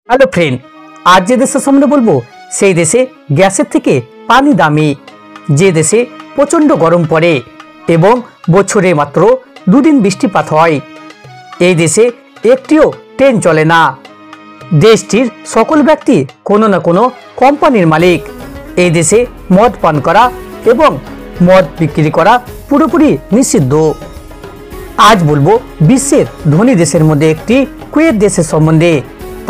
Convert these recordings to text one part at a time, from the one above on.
Hello friend, আজ যে দেশের সামনে বলবো সেই দেশে গ্যাসের থেকে পানি দামি, যে দেশে প্রচণ্ড গরম পড়ে এবং বছরে মাত্র দুদিন বৃষ্টিপাত হয়। এই দেশে একটিও ট্রেন চলে না। দেশটির সকল ব্যক্তি কোনো না কোনো কোম্পানির মালিক। এই দেশে মদ পান করা এবং মদ বিক্রি করা পুরোপুরি নিষিদ্ধ। আজ বলবো বিশ্বের ধনী দেশের মধ্যে একটি কুয়েত দেশের সম্বন্ধে।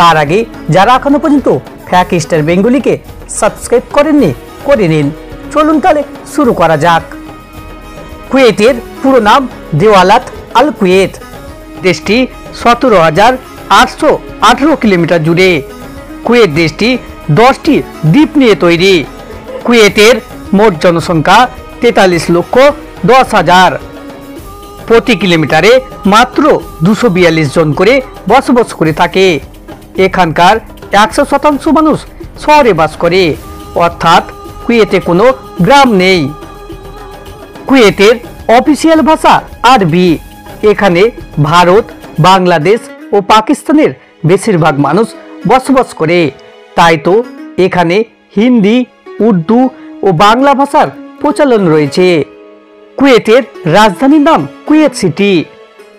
তার আগে যারা এখনো পর্যন্ত ফ্যাক স্টার বেঙ্গলিকে সাবস্ক্রাইব করেননি, করে নিন। চলুন তাহলে শুরু করা যাক। কুয়েতের পুরো নাম দেওয়ালাত আল কুয়েত। দেশটি 17,818 কিলোমিটার জুড়ে। কুয়েত দেশটি 10টি দ্বীপ নিয়ে তৈরি। কুয়েতের মোট জনসংখ্যা 43,10,000। প্রতি কিলোমিটারে মাত্র 242 জন করে বসবাস করে থাকে। এখানকার 100% মানুষ শহরে বাস করে, অর্থাৎ কুয়েতে কোনো গ্রাম নেই। কুয়েতের অফিসিয়াল ভাষা আরবি। এখানে ভারত, বাংলাদেশ ও পাকিস্তানের বেশিরভাগ মানুষ বসবাস করে, তাই তো এখানে হিন্দি, উর্দু ও বাংলা ভাষার প্রচলন রয়েছে। কুয়েতের রাজধানীর নাম কুয়েত সিটি।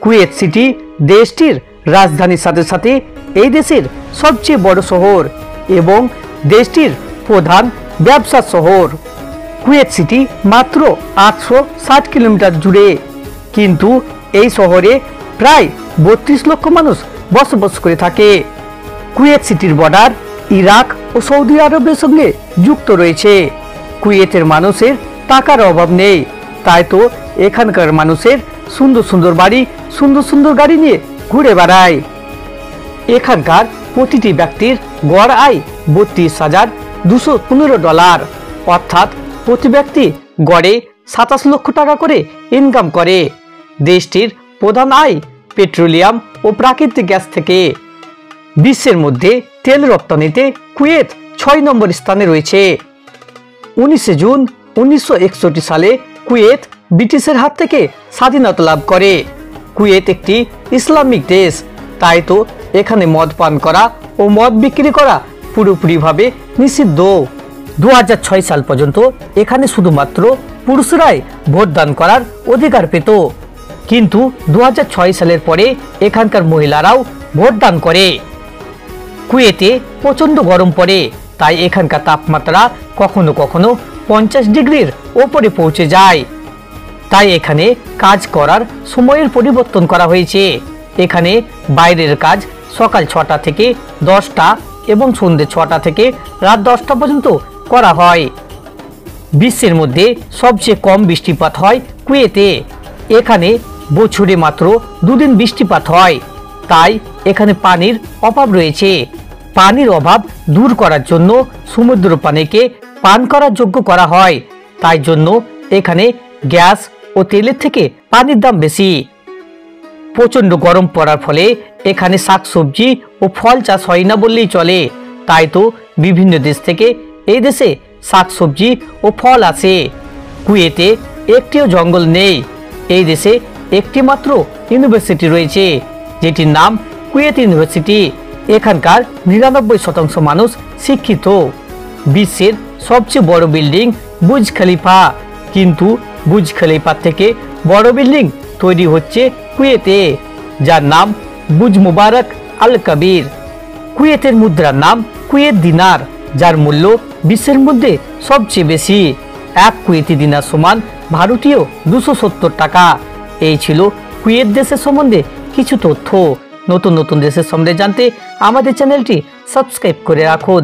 কুয়েত সিটি দেশটির রাজধানীর সাথে সাথে এই দেশের সবচেয়ে বড় শহর এবং দেশটির প্রধান ব্যবসা শহর। কুয়েত সিটি মাত্র 860 কিলোমিটার জুড়ে, কিন্তু এই শহরে প্রায় 32 লক্ষ মানুষ বসবাস করে থাকে। কুয়েত সিটির বর্ডার ইরাক ও সৌদি আরবের সঙ্গে যুক্ত রয়েছে। কুয়েতের মানুষের টাকার অভাব নেই, তাই তো এখানকার মানুষের সুন্দর সুন্দর বাড়ি, সুন্দর সুন্দর গাড়ি নিয়ে ঘুরে বেড়ায়। এখানকার প্রতিটি ব্যক্তির গড় আয় $32,215, অর্থাৎ প্রতি ব্যক্তি গড়ে 27 লক্ষ টাকা করে ইনকাম করে। দেশটির প্রধান আয় পেট্রোলিয়াম ও প্রাকৃতিক গ্যাস থেকে। বিশ্বের মধ্যে তেল রপ্তানিতে কুয়েত 6 নম্বর স্থানে রয়েছে। 19 জুন 1961 সালে কুয়েত ব্রিটিশের হাত থেকে স্বাধীনতা লাভ করে। কুয়েত একটি ইসলামিক দেশ, তাই তো এখানে মদ পান করা ও মদ বিক্রি করা পুরোপুরিভাবে নিষিদ্ধ। 2006 সাল পর্যন্ত এখানে শুধুমাত্র পুরুষরাই ভোটদান করার অধিকার পেত, কিন্তু 2006 সালের পরে এখানকার মহিলারাও ভোটদান করে। কুয়েতে প্রচণ্ড গরম পড়ে, তাই এখানকার তাপমাত্রা কখনো কখনো 50 ডিগ্রির ওপরে পৌঁছে যায়। তাই এখানে কাজ করার সময়ের পরিবর্তন করা হয়েছে। এখানে বাইরের কাজ সকাল 6টা থেকে 10টা এবং সন্ধ্যে 6টা থেকে রাত 10টা পর্যন্ত করা হয়। বিশ্বের মধ্যে সবচেয়ে কম বৃষ্টিপাত হয় কুয়েতে। এখানে বছরে মাত্র দুদিন বৃষ্টিপাত হয়, তাই এখানে পানির অভাব রয়েছে। পানির অভাব দূর করার জন্য সমুদ্র পানিকে পান করার যোগ্য করা হয়, তাই জন্য এখানে গ্যাস ও তেলের থেকে পানির দাম বেশি। প্রচণ্ড গরম পড়ার ফলে এখানে শাকসবজি ও ফল চাষ হয় না বললেই চলে, তাই তো বিভিন্ন দেশ থেকে এই দেশে শাকসবজি ও ফল আসে। কুয়েতে একটিও জঙ্গল নেই। এই দেশে একটি মাত্র ইউনিভার্সিটি রয়েছে, যেটির নাম কুয়েত ইউনিভার্সিটি। এখানকার 99% মানুষ শিক্ষিত। বিশ্বের সবচেয়ে বড় বিল্ডিং বুর্জ খলিফা, কিন্তু বুর্জ খলিফার থেকে বড় বিল্ডিং তৈরি হচ্ছে কুয়েতে, যার নাম বুর্জ মুবারক আল কবির। কুয়েতের মুদ্রার নাম কুয়েত দিনার, যার মূল্য বিশ্বের মধ্যে সবচেয়ে বেশি। এক কুয়েতি দিনার সমান ভারতীয় 270 টাকা। এই ছিল কুয়েত দেশের সম্বন্ধে কিছু তথ্য। নতুন নতুন দেশের সম্বন্ধে জানতে আমাদের চ্যানেলটি সাবস্ক্রাইব করে রাখুন।